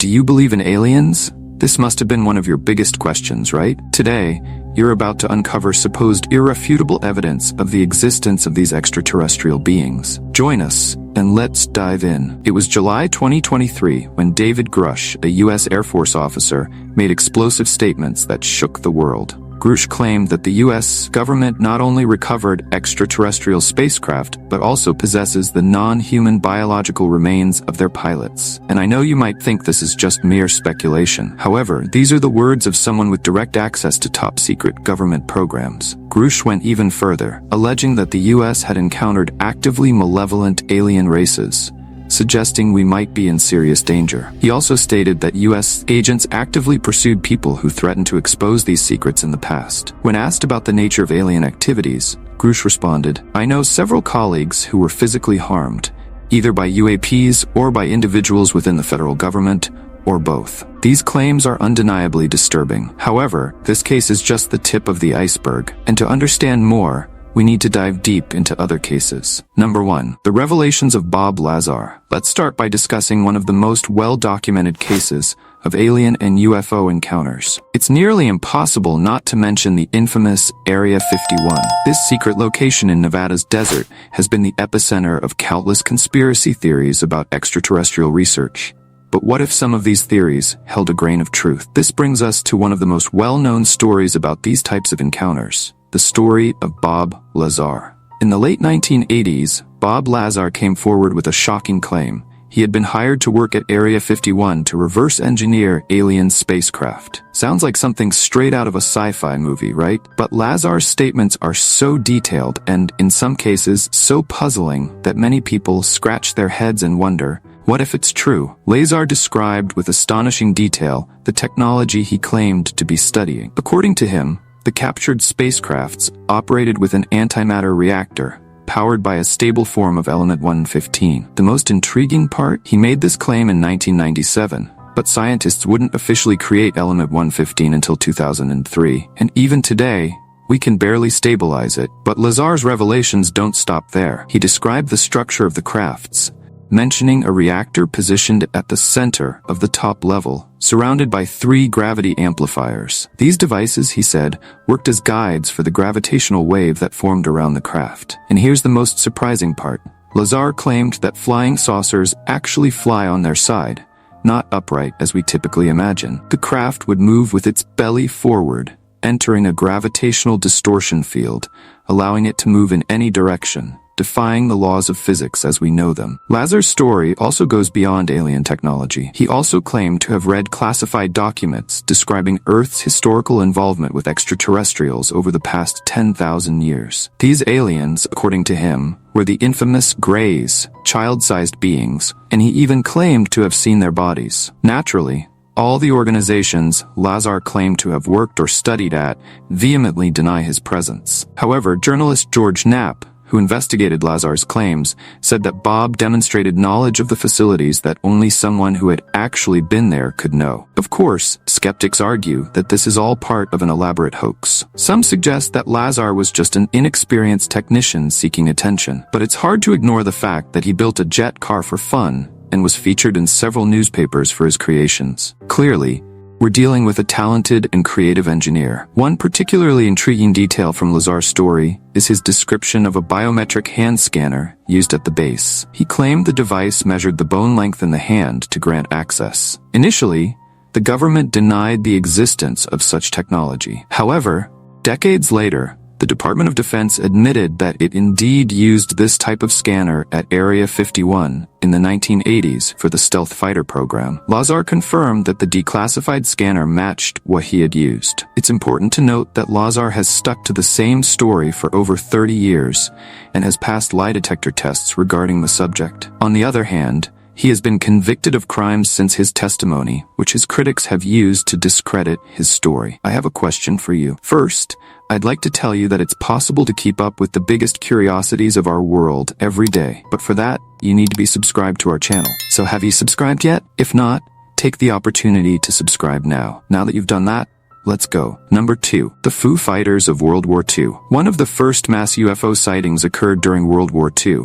Do you believe in aliens? This must have been one of your biggest questions, right? Today, you're about to uncover supposed irrefutable evidence of the existence of these extraterrestrial beings. Join us, and let's dive in. It was July 2023 when David Grush, a U.S. Air Force officer, made explosive statements that shook the world. Grush claimed that the U.S. government not only recovered extraterrestrial spacecraft, but also possesses the non-human biological remains of their pilots. And I know you might think this is just mere speculation. However, these are the words of someone with direct access to top-secret government programs. Grush went even further, alleging that the U.S. had encountered actively malevolent alien races, suggesting we might be in serious danger. He also stated that U.S. agents actively pursued people who threatened to expose these secrets in the past. When asked about the nature of alien activities, Grush responded, "I know several colleagues who were physically harmed, either by UAPs or by individuals within the federal government, or both." These claims are undeniably disturbing. However, this case is just the tip of the iceberg, and to understand more, we need to dive deep into other cases. Number 1. The revelations of Bob Lazar. Let's start by discussing one of the most well-documented cases of alien and UFO encounters. It's nearly impossible not to mention the infamous Area 51. This secret location in Nevada's desert has been the epicenter of countless conspiracy theories about extraterrestrial research. But what if some of these theories held a grain of truth? This brings us to one of the most well-known stories about these types of encounters: the story of Bob Lazar. In the late 1980s, Bob Lazar came forward with a shocking claim. He had been hired to work at Area 51 to reverse engineer alien spacecraft. Sounds like something straight out of a sci-fi movie, right? But Lazar's statements are so detailed and, in some cases, so puzzling that many people scratch their heads and wonder, what if it's true? Lazar described with astonishing detail the technology he claimed to be studying. According to him, the captured spacecrafts operated with an antimatter reactor, powered by a stable form of element 115. The most intriguing part, he made this claim in 1997, but scientists wouldn't officially create element 115 until 2003. And even today, we can barely stabilize it. But Lazar's revelations don't stop there. He described the structure of the crafts, mentioning a reactor positioned at the center of the top level, surrounded by 3 gravity amplifiers. These devices, he said, worked as guides for the gravitational wave that formed around the craft. And here's the most surprising part. Lazar claimed that flying saucers actually fly on their side, not upright as we typically imagine. The craft would move with its belly forward, entering a gravitational distortion field, allowing it to move in any direction, defying the laws of physics as we know them. Lazar's story also goes beyond alien technology. He also claimed to have read classified documents describing Earth's historical involvement with extraterrestrials over the past 10,000 years. These aliens, according to him, were the infamous Greys, child-sized beings, and he even claimed to have seen their bodies. Naturally, all the organizations Lazar claimed to have worked or studied at vehemently deny his presence. However, journalist George Knapp, who investigated Lazar's claims, said that Bob demonstrated knowledge of the facilities that only someone who had actually been there could know. Of course, skeptics argue that this is all part of an elaborate hoax. Some suggest that Lazar was just an inexperienced technician seeking attention, but it's hard to ignore the fact that he built a jet car for fun and was featured in several newspapers for his creations. Clearly, we're dealing with a talented and creative engineer. One particularly intriguing detail from Lazar's story is his description of a biometric hand scanner used at the base. He claimed the device measured the bone length in the hand to grant access. Initially, the government denied the existence of such technology. However, decades later, the Department of Defense admitted that it indeed used this type of scanner at Area 51 in the 1980s for the stealth fighter program. Lazar confirmed that the declassified scanner matched what he had used. It's important to note that Lazar has stuck to the same story for over 30 years and has passed lie detector tests regarding the subject. On the other hand, he has been convicted of crimes since his testimony, which his critics have used to discredit his story. I have a question for you. First, I'd like to tell you that it's possible to keep up with the biggest curiosities of our world every day. But for that, you need to be subscribed to our channel. So have you subscribed yet? If not, take the opportunity to subscribe now. Now that you've done that, let's go. Number 2. The Foo Fighters of World War II. One of the first mass UFO sightings occurred during World War II.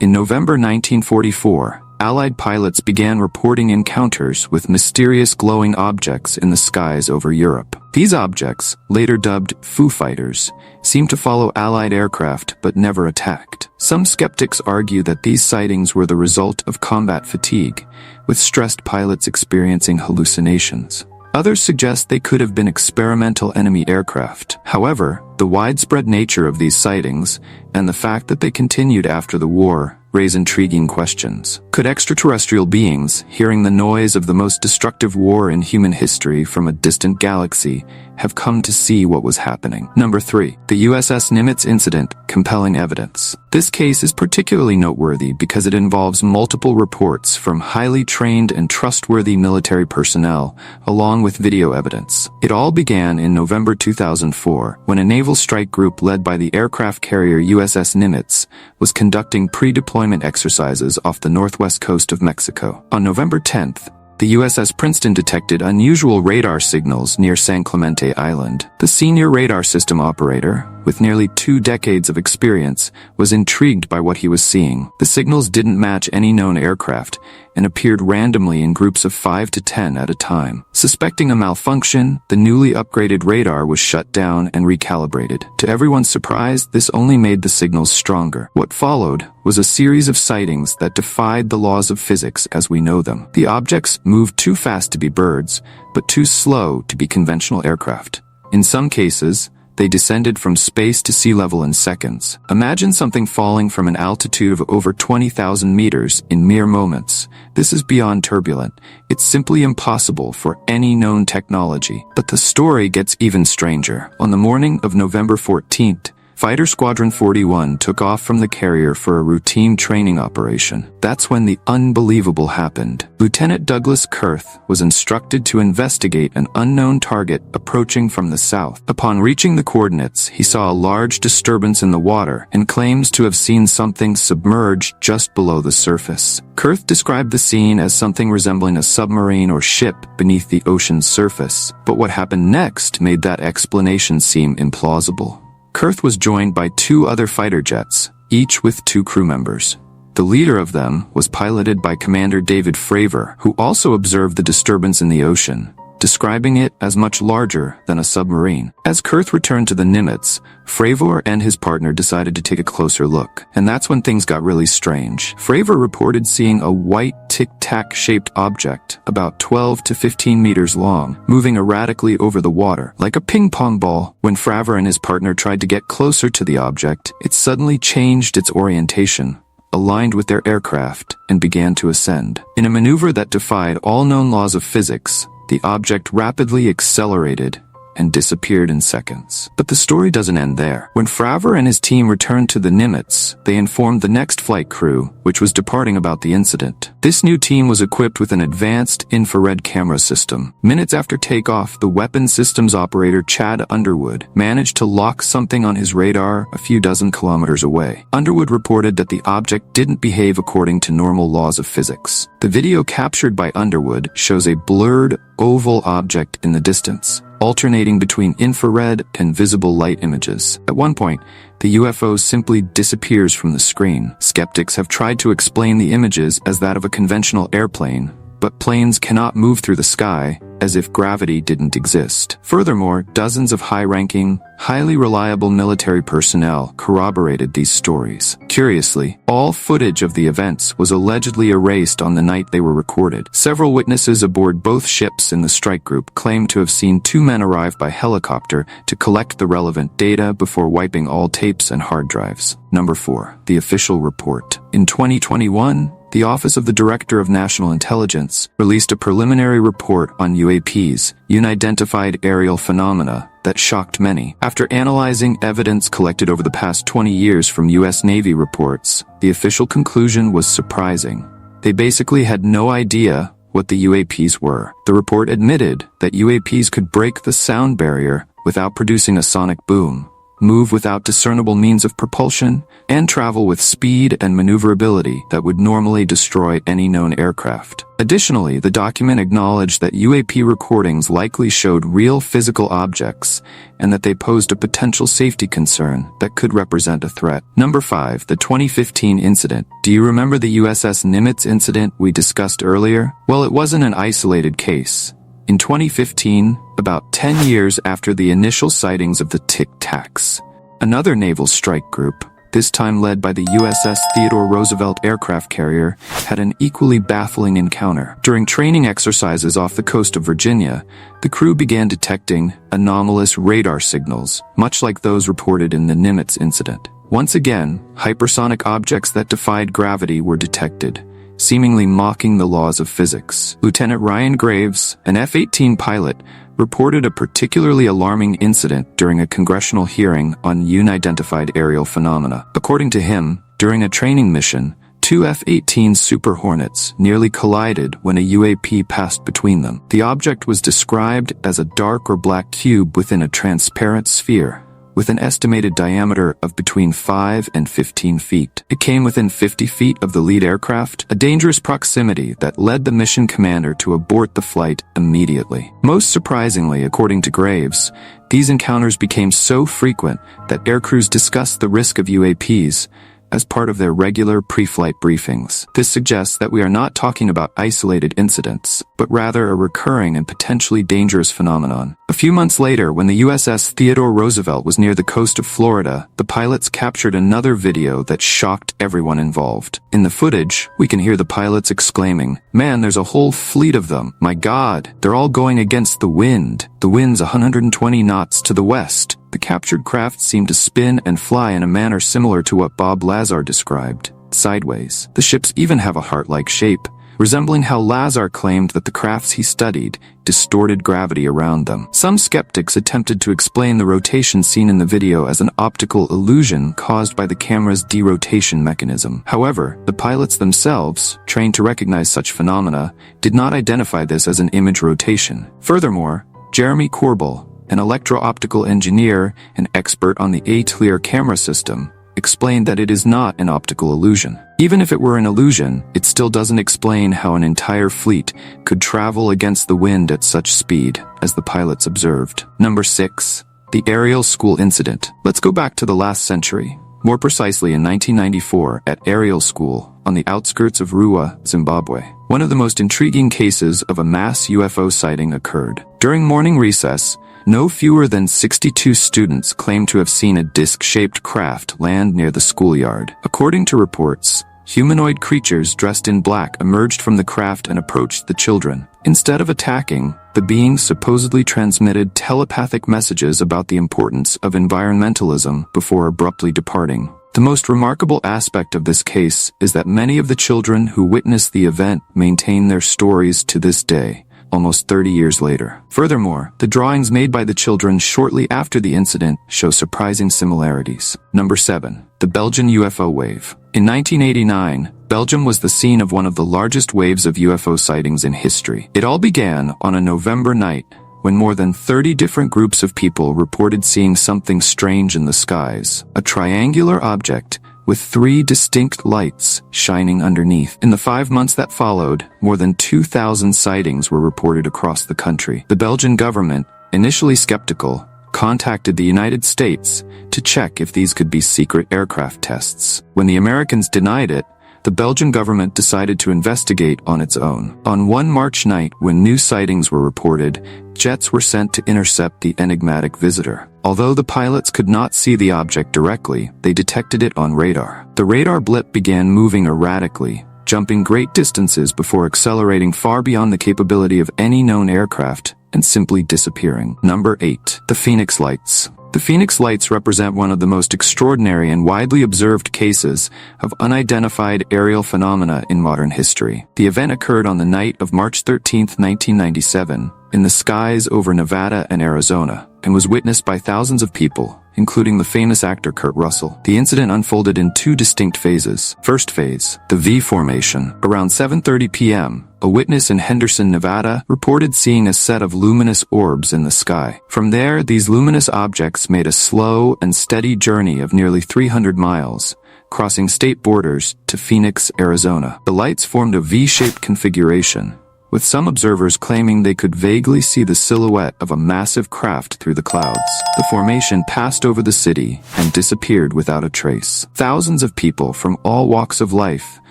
In November 1944, Allied pilots began reporting encounters with mysterious glowing objects in the skies over Europe. These objects, later dubbed Foo Fighters, seemed to follow Allied aircraft but never attacked. Some skeptics argue that these sightings were the result of combat fatigue, with stressed pilots experiencing hallucinations. Others suggest they could have been experimental enemy aircraft. However, the widespread nature of these sightings, and the fact that they continued after the war, raise intriguing questions. Could extraterrestrial beings, hearing the noise of the most destructive war in human history from a distant galaxy, have come to see what was happening? Number 3. The USS Nimitz incident, compelling evidence. This case is particularly noteworthy because it involves multiple reports from highly trained and trustworthy military personnel, along with video evidence. It all began in November 2004, when a naval strike group led by the aircraft carrier USS Nimitz was conducting pre-deployment exercises off the northwest coast of Mexico. On November 10th, the USS Princeton detected unusual radar signals near San Clemente Island. The senior radar system operator, with nearly 2 decades of experience, was intrigued by what he was seeing. The signals didn't match any known aircraft and appeared randomly in groups of 5 to 10 at a time. Suspecting a malfunction, the newly upgraded radar was shut down and recalibrated. To everyone's surprise, this only made the signals stronger. What followed was a series of sightings that defied the laws of physics as we know them. The objects moved too fast to be birds, but too slow to be conventional aircraft. In some cases, they descended from space to sea level in seconds. Imagine something falling from an altitude of over 20,000 meters in mere moments. This is beyond turbulent. It's simply impossible for any known technology. But the story gets even stranger. On the morning of November 14th, Fighter Squadron 41 took off from the carrier for a routine training operation. That's when the unbelievable happened. Lieutenant Douglas Kurth was instructed to investigate an unknown target approaching from the south. Upon reaching the coordinates, he saw a large disturbance in the water and claims to have seen something submerged just below the surface. Kurth described the scene as something resembling a submarine or ship beneath the ocean's surface. But what happened next made that explanation seem implausible. Kurth was joined by 2 other fighter jets, each with 2 crew members. The leader of them was piloted by Commander David Fravor, who also observed the disturbance in the ocean, describing it as much larger than a submarine. As Kurth returned to the Nimitz, Fravor and his partner decided to take a closer look, and that's when things got really strange. Fravor reported seeing a white tic-tac-shaped object, about 12 to 15 meters long, moving erratically over the water, like a ping-pong ball. When Fravor and his partner tried to get closer to the object, it suddenly changed its orientation, aligned with their aircraft, and began to ascend. In a maneuver that defied all known laws of physics, the object rapidly accelerated and disappeared in seconds. But the story doesn't end there. When Fravor and his team returned to the Nimitz, they informed the next flight crew, which was departing, about the incident. This new team was equipped with an advanced infrared camera system. Minutes after takeoff, the weapons systems operator Chad Underwood managed to lock something on his radar a few dozen kilometers away. Underwood reported that the object didn't behave according to normal laws of physics. The video captured by Underwood shows a blurred, oval object in the distance, alternating between infrared and visible light images. At one point, the UFO simply disappears from the screen. Skeptics have tried to explain the images as that of a conventional airplane, but planes cannot move through the sky, as if gravity didn't exist. Furthermore, dozens of high-ranking, highly reliable military personnel corroborated these stories. Curiously, all footage of the events was allegedly erased on the night they were recorded. Several witnesses aboard both ships in the strike group claimed to have seen 2 men arrive by helicopter to collect the relevant data before wiping all tapes and hard drives. Number 4. The official report. In 2021, the Office of the Director of National Intelligence released a preliminary report on UAPs, unidentified aerial phenomena, that shocked many. After analyzing evidence collected over the past 20 years from U.S. Navy reports, the official conclusion was surprising. They basically had no idea what the UAPs were. The report admitted that UAPs could break the sound barrier without producing a sonic boom, move without discernible means of propulsion, and travel with speed and maneuverability that would normally destroy any known aircraft. Additionally, the document acknowledged that UAP recordings likely showed real physical objects and that they posed a potential safety concern that could represent a threat. Number 5. The 2015 incident. Do you remember the USS Nimitz incident we discussed earlier? Well, it wasn't an isolated case. In 2015, about 10 years after the initial sightings of the Tic Tacs, another naval strike group, this time led by the USS Theodore Roosevelt aircraft carrier, had an equally baffling encounter. During training exercises off the coast of Virginia, the crew began detecting anomalous radar signals, much like those reported in the Nimitz incident. Once again, hypersonic objects that defied gravity were detected, seemingly mocking the laws of physics. Lieutenant Ryan Graves, an F-18 pilot, reported a particularly alarming incident during a congressional hearing on unidentified aerial phenomena. According to him, during a training mission, two F-18 Super Hornets nearly collided when a UAP passed between them. The object was described as a dark or black cube within a transparent sphere, with an estimated diameter of between 5 and 15 feet. It came within 50 feet of the lead aircraft, a dangerous proximity that led the mission commander to abort the flight immediately. Most surprisingly, according to Graves, these encounters became so frequent that aircrews discussed the risk of UAPs as part of their regular pre-flight briefings. This suggests that we are not talking about isolated incidents, but rather a recurring and potentially dangerous phenomenon. A few months later, when the USS Theodore Roosevelt was near the coast of Florida, the pilots captured another video that shocked everyone involved. In the footage, we can hear the pilots exclaiming, "Man, there's a whole fleet of them. My God, they're all going against the wind. The wind's 120 knots to the west." The captured craft seemed to spin and fly in a manner similar to what Bob Lazar described, sideways. The ships even have a heart-like shape, resembling how Lazar claimed that the crafts he studied distorted gravity around them. Some skeptics attempted to explain the rotation seen in the video as an optical illusion caused by the camera's derotation mechanism. However, the pilots themselves, trained to recognize such phenomena, did not identify this as an image rotation. Furthermore, Jeremy Corbell, an electro-optical engineer and expert on the ATLIR camera system, explained that it is not an optical illusion. Even if it were an illusion, it still doesn't explain how an entire fleet could travel against the wind at such speed, as the pilots observed. Number 6. The aerial school incident. Let's go back to the last century. More precisely in 1994 at Aerial School, on the outskirts of Ruwa, Zimbabwe. One of the most intriguing cases of a mass UFO sighting occurred. During morning recess, no fewer than 62 students claimed to have seen a disc-shaped craft land near the schoolyard. According to reports, humanoid creatures dressed in black emerged from the craft and approached the children. Instead of attacking, the beings supposedly transmitted telepathic messages about the importance of environmentalism before abruptly departing. The most remarkable aspect of this case is that many of the children who witnessed the event maintain their stories to this day, almost 30 years later. Furthermore, the drawings made by the children shortly after the incident show surprising similarities. Number 7. The Belgian UFO wave. In 1989, Belgium was the scene of one of the largest waves of UFO sightings in history. It all began on a November night, when more than 30 different groups of people reported seeing something strange in the skies, a triangular object with 3 distinct lights shining underneath. In the 5 months that followed, more than 2,000 sightings were reported across the country. The Belgian government, initially skeptical, contacted the United States to check if these could be secret aircraft tests. When the Americans denied it, the Belgian government decided to investigate on its own. On one March night, when new sightings were reported, jets were sent to intercept the enigmatic visitor. Although the pilots could not see the object directly, they detected it on radar. The radar blip began moving erratically, jumping great distances before accelerating far beyond the capability of any known aircraft and simply disappearing. Number 8. The Phoenix Lights. The Phoenix Lights represent one of the most extraordinary and widely observed cases of unidentified aerial phenomena in modern history. The event occurred on the night of March 13, 1997, in the skies over Nevada and Arizona, and was witnessed by thousands of people, including the famous actor Kurt Russell. The incident unfolded in 2 distinct phases. First phase, the V formation. Around 7:30 p.m., a witness in Henderson, Nevada, reported seeing a set of luminous orbs in the sky. From there, these luminous objects made a slow and steady journey of nearly 300 miles, crossing state borders to Phoenix, Arizona. The lights formed a V-shaped configuration, with some observers claiming they could vaguely see the silhouette of a massive craft through the clouds. The formation passed over the city and disappeared without a trace. Thousands of people from all walks of life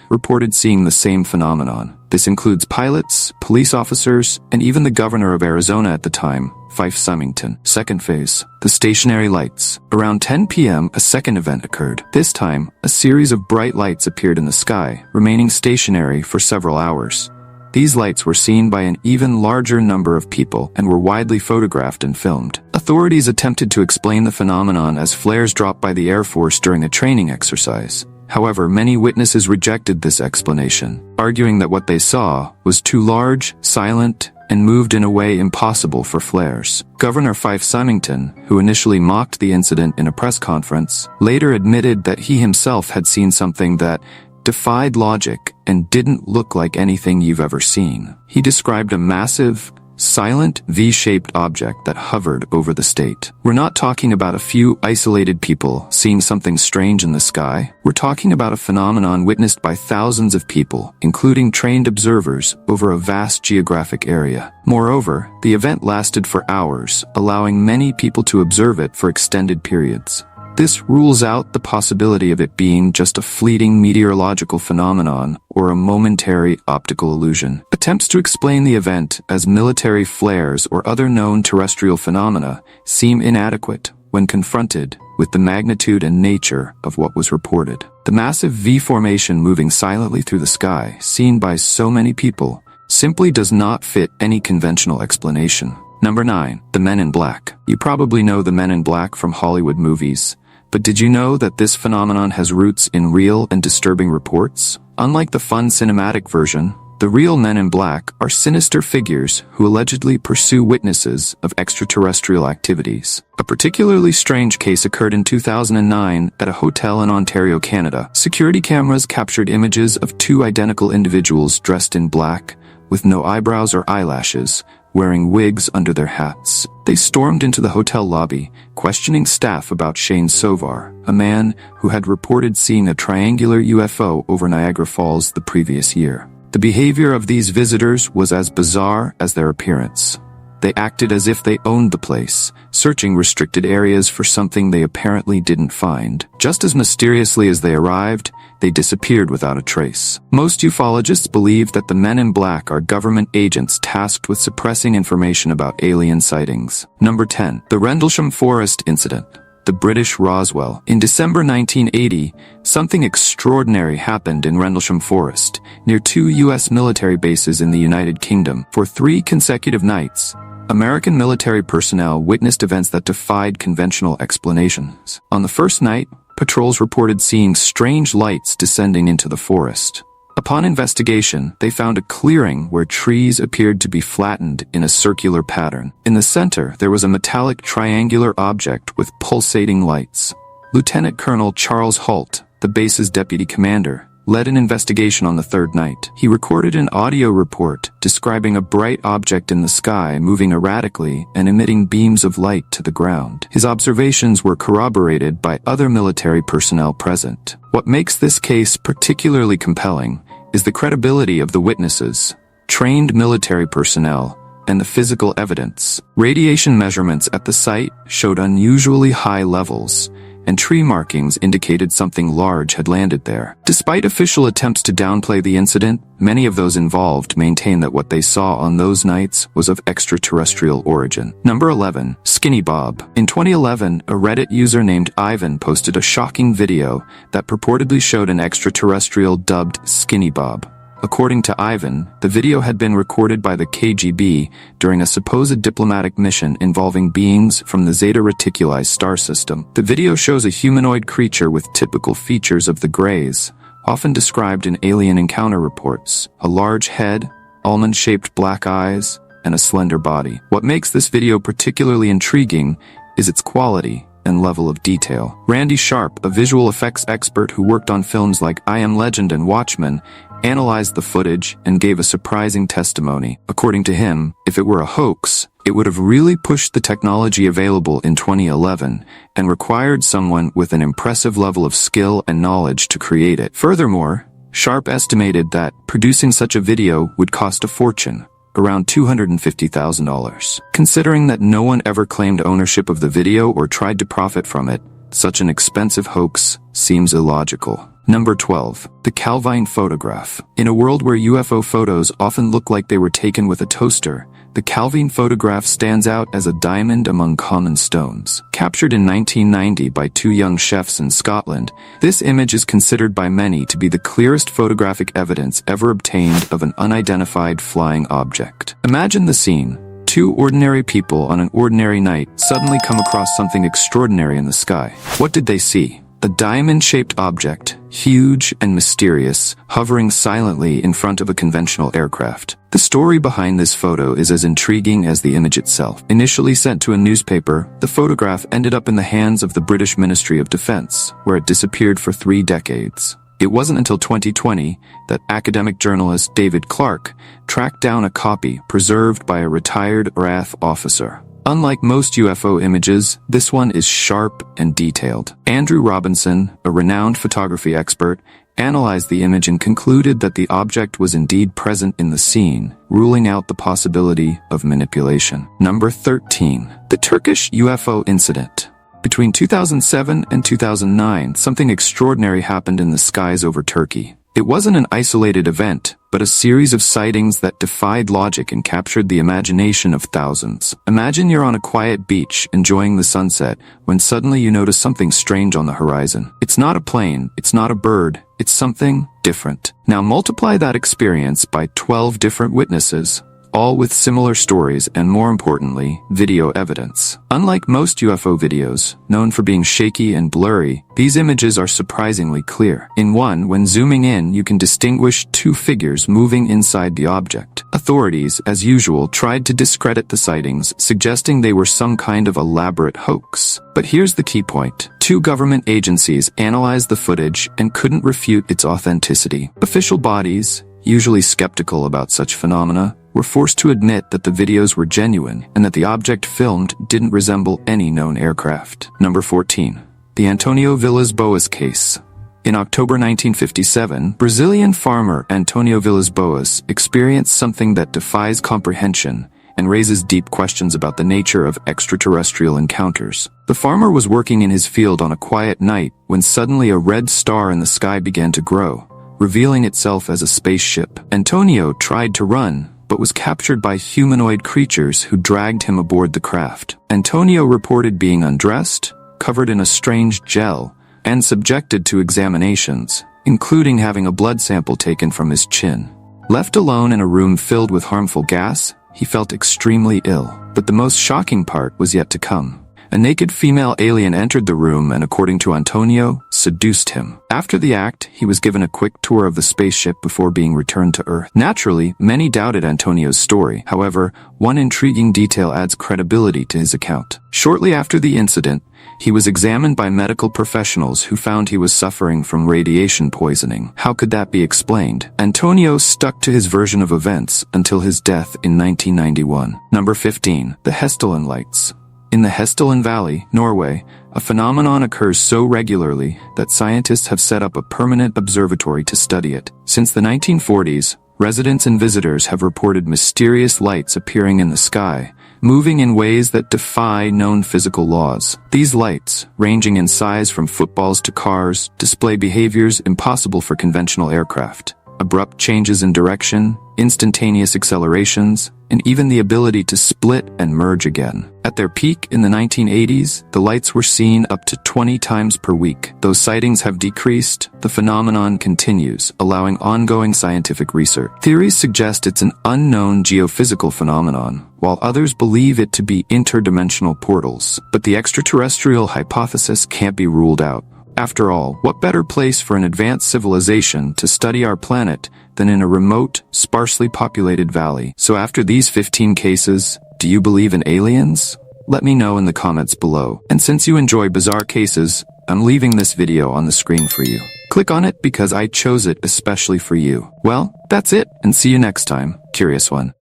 reported seeing the same phenomenon. This includes pilots, police officers, and even the governor of Arizona at the time, Fife Symington. Second phase, the stationary lights. Around 10 p.m., a second event occurred. This time, a series of bright lights appeared in the sky, remaining stationary for several hours. These lights were seen by an even larger number of people and were widely photographed and filmed. Authorities attempted to explain the phenomenon as flares dropped by the Air Force during a training exercise. However, many witnesses rejected this explanation, arguing that what they saw was too large, silent, and moved in a way impossible for flares. Governor Fife Symington, who initially mocked the incident in a press conference, later admitted that he himself had seen something that defied logic and didn't look like anything you've ever seen. He described a massive, silent V-shaped object that hovered over the state. We're not talking about a few isolated people seeing something strange in the sky. We're talking about a phenomenon witnessed by thousands of people, including trained observers, over a vast geographic area. Moreover, the event lasted for hours, allowing many people to observe it for extended periods. This rules out the possibility of it being just a fleeting meteorological phenomenon or a momentary optical illusion. Attempts to explain the event as military flares or other known terrestrial phenomena seem inadequate when confronted with the magnitude and nature of what was reported. The massive V formation moving silently through the sky, seen by so many people, simply does not fit any conventional explanation. Number 9. The Men in Black. You probably know the Men in Black from Hollywood movies. But did you know that this phenomenon has roots in real and disturbing reports? Unlike the fun cinematic version, the real Men in Black are sinister figures who allegedly pursue witnesses of extraterrestrial activities. A particularly strange case occurred in 2009 at a hotel in Ontario, Canada. Security cameras captured images of two identical individuals dressed in black, with no eyebrows or eyelashes, wearing wigs under their hats. They stormed into the hotel lobby, questioning staff about Shane Sovar, a man who had reported seeing a triangular UFO over Niagara Falls the previous year. The behavior of these visitors was as bizarre as their appearance. They acted as if they owned the place, searching restricted areas for something they apparently didn't find. Just as mysteriously as they arrived, they disappeared without a trace. Most ufologists believe that the Men in Black are government agents tasked with suppressing information about alien sightings. Number 10. The Rendlesham Forest Incident. The British Roswell. In December 1980, something extraordinary happened in Rendlesham Forest, near two U.S. military bases in the United Kingdom. For 3 consecutive nights, American military personnel witnessed events that defied conventional explanations. On the first night, patrols reported seeing strange lights descending into the forest. Upon investigation, they found a clearing where trees appeared to be flattened in a circular pattern. In the center, there was a metallic triangular object with pulsating lights. Lieutenant Colonel Charles Holt, the base's deputy commander, led an investigation on the third night. He recorded an audio report describing a bright object in the sky moving erratically and emitting beams of light to the ground. His observations were corroborated by other military personnel present. What makes this case particularly compelling is the credibility of the witnesses, trained military personnel, and the physical evidence. Radiation measurements at the site showed unusually high levels, and tree markings indicated something large had landed there. Despite official attempts to downplay the incident, many of those involved maintain that what they saw on those nights was of extraterrestrial origin. Number 11. Skinny Bob. In 2011, a Reddit user named Ivan posted a shocking video that purportedly showed an extraterrestrial dubbed Skinny Bob. According to Ivan, the video had been recorded by the KGB during a supposed diplomatic mission involving beings from the Zeta Reticuli star system. The video shows a humanoid creature with typical features of the Greys, often described in alien encounter reports: a large head, almond-shaped black eyes, and a slender body. What makes this video particularly intriguing is its quality and level of detail. Randy Sharp, a visual effects expert who worked on films like I Am Legend and Watchmen, analyzed the footage and gave a surprising testimony. According to him, if it were a hoax, it would have really pushed the technology available in 2011 and required someone with an impressive level of skill and knowledge to create it. Furthermore, Sharp estimated that producing such a video would cost a fortune, around $250,000. Considering that no one ever claimed ownership of the video or tried to profit from it, such an expensive hoax seems illogical. Number 12. The Calvine photograph. In a world where UFO photos often look like they were taken with a toaster, the Calvine photograph stands out as a diamond among common stones. Captured in 1990 by two young chefs in Scotland, this image is considered by many to be the clearest photographic evidence ever obtained of an unidentified flying object. Imagine the scene. Two ordinary people on an ordinary night suddenly come across something extraordinary in the sky. What did they see? A diamond-shaped object, huge and mysterious, hovering silently in front of a conventional aircraft. The story behind this photo is as intriguing as the image itself. Initially sent to a newspaper, the photograph ended up in the hands of the British Ministry of Defence, where it disappeared for 3 decades. It wasn't until 2020 that academic journalist David Clark tracked down a copy preserved by a retired RAF officer. Unlike most UFO images, this one is sharp and detailed. Andrew Robinson, a renowned photography expert, analyzed the image and concluded that the object was indeed present in the scene, ruling out the possibility of manipulation. Number 13. The Turkish UFO incident. Between 2007 and 2009, something extraordinary happened in the skies over Turkey. It wasn't an isolated event, but a series of sightings that defied logic and captured the imagination of thousands. Imagine you're on a quiet beach, enjoying the sunset, when suddenly you notice something strange on the horizon. It's not a plane, it's not a bird, it's something different. Now multiply that experience by 12 different witnesses, all with similar stories and, more importantly, video evidence. Unlike most UFO videos, known for being shaky and blurry, these images are surprisingly clear. In one, when zooming in, you can distinguish 2 figures moving inside the object. Authorities, as usual, tried to discredit the sightings, suggesting they were some kind of elaborate hoax. But here's the key point. 2 government agencies analyzed the footage and couldn't refute its authenticity. Official bodies, usually skeptical about such phenomena, were forced to admit that the videos were genuine and that the object filmed didn't resemble any known aircraft. Number 14. The Antonio Villas-Boas case. In October 1957, Brazilian farmer Antonio Villas-Boas experienced something that defies comprehension and raises deep questions about the nature of extraterrestrial encounters. The farmer was working in his field on a quiet night when suddenly a red star in the sky began to grow, revealing itself as a spaceship. Antonio tried to run, but was captured by humanoid creatures who dragged him aboard the craft. Antonio reported being undressed, covered in a strange gel, and subjected to examinations, including having a blood sample taken from his chin. Left alone in a room filled with harmful gas, he felt extremely ill. But the most shocking part was yet to come. A naked female alien entered the room and, according to Antonio, seduced him. After the act, he was given a quick tour of the spaceship before being returned to Earth. Naturally, many doubted Antonio's story. However, one intriguing detail adds credibility to his account. Shortly after the incident, he was examined by medical professionals who found he was suffering from radiation poisoning. How could that be explained? Antonio stuck to his version of events until his death in 1991. Number 15. The Hessdalen Lights. In the Hessdalen Valley, Norway, a phenomenon occurs so regularly that scientists have set up a permanent observatory to study it. Since the 1940s, residents and visitors have reported mysterious lights appearing in the sky, moving in ways that defy known physical laws. These lights, ranging in size from footballs to cars, display behaviors impossible for conventional aircraft. Abrupt changes in direction, instantaneous accelerations, and even the ability to split and merge again. At their peak in the 1980s, the lights were seen up to 20 times per week. Though sightings have decreased, the phenomenon continues, allowing ongoing scientific research. Theories suggest it's an unknown geophysical phenomenon, while others believe it to be interdimensional portals. But the extraterrestrial hypothesis can't be ruled out. After all, what better place for an advanced civilization to study our planet than in a remote, sparsely populated valley? So after these 15 cases, do you believe in aliens? Let me know in the comments below. And since you enjoy bizarre cases, I'm leaving this video on the screen for you. Click on it because I chose it especially for you. Well, that's it, and see you next time, curious one.